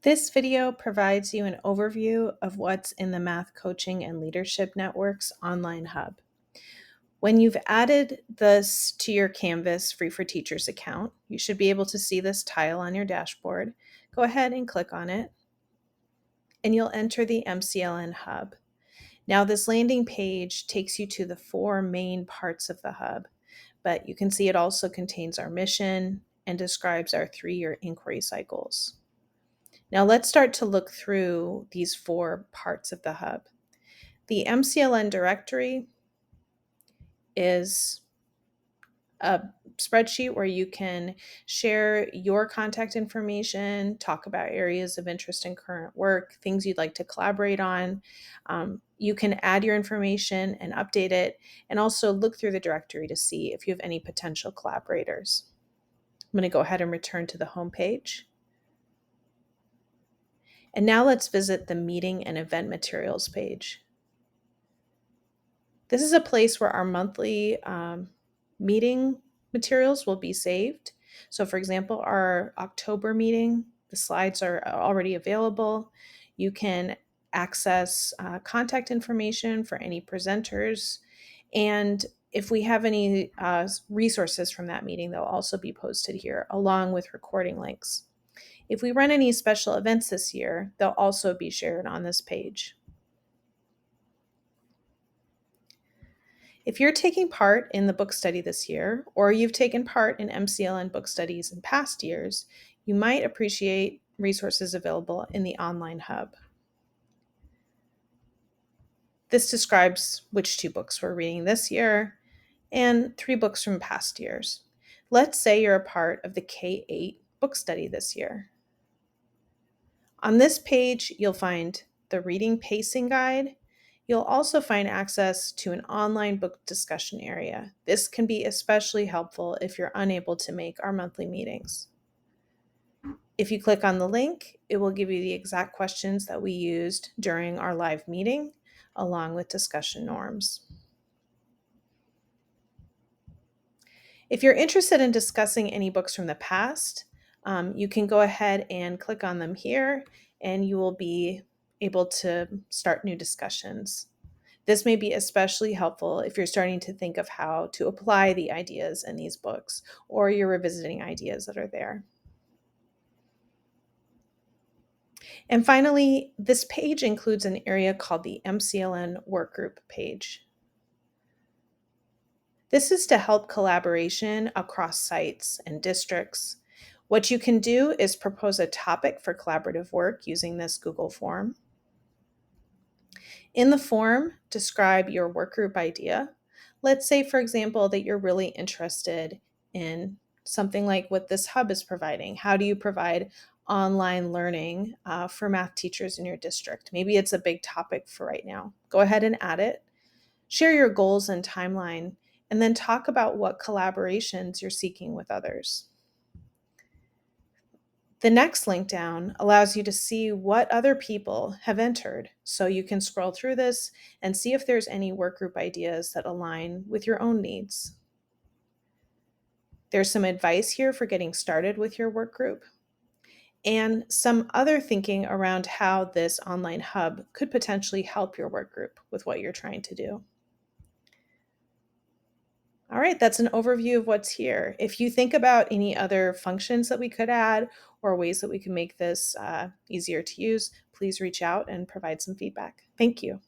This video provides you an overview of what's in the Math Coaching and Leadership Network's online hub. When you've added this to your Canvas Free for Teachers account, you should be able to see this tile on your dashboard. Go ahead and click on it, and you'll enter the MCLN hub. Now, this landing page takes you to the 4 main parts of the hub, but you can see it also contains our mission and describes our 3-year inquiry cycles. Now let's start to look through these 4 parts of the hub. The MCLN Directory is a spreadsheet where you can share your contact information, talk about areas of interest in current work, things you'd like to collaborate on. You can add your information and update it, and also look through the directory to see if you have any potential collaborators. I'm going to go ahead and return to the home page. And now let's visit the meeting and event materials page. This is a place where our monthly meeting materials will be saved. So for example, our October meeting, the slides are already available. You can access contact information for any presenters. And if we have any resources from that meeting, they'll also be posted here along with recording links. If we run any special events this year, they'll also be shared on this page. If you're taking part in the book study this year, or you've taken part in MCLN book studies in past years, you might appreciate resources available in the online hub. This describes which 2 books we're reading this year and 3 books from past years. Let's say you're a part of the K-8 book study this year. On this page, you'll find the reading pacing guide. You'll also find access to an online book discussion area. This can be especially helpful if you're unable to make our monthly meetings. If you click on the link, it will give you the exact questions that we used during our live meeting, along with discussion norms. If you're interested in discussing any books from the past, you can go ahead and click on them here, and you will be able to start new discussions. This may be especially helpful if you're starting to think of how to apply the ideas in these books, or you're revisiting ideas that are there. And finally, this page includes an area called the MCLN Workgroup page. This is to help collaboration across sites and districts. What you can do is propose a topic for collaborative work using this Google form. In the form, describe your workgroup idea. Let's say, for example, that you're really interested in something like what this hub is providing. How do you provide online learning for math teachers in your district? Maybe it's a big topic for right now. Go ahead and add it. Share your goals and timeline, and then talk about what collaborations you're seeking with others. The next link down allows you to see what other people have entered, so you can scroll through this and see if there's any workgroup ideas that align with your own needs. There's some advice here for getting started with your workgroup, and some other thinking around how this online hub could potentially help your workgroup with what you're trying to do. All right, that's an overview of what's here. If you think about any other functions that we could add or ways that we can make this easier to use, please reach out and provide some feedback. Thank you.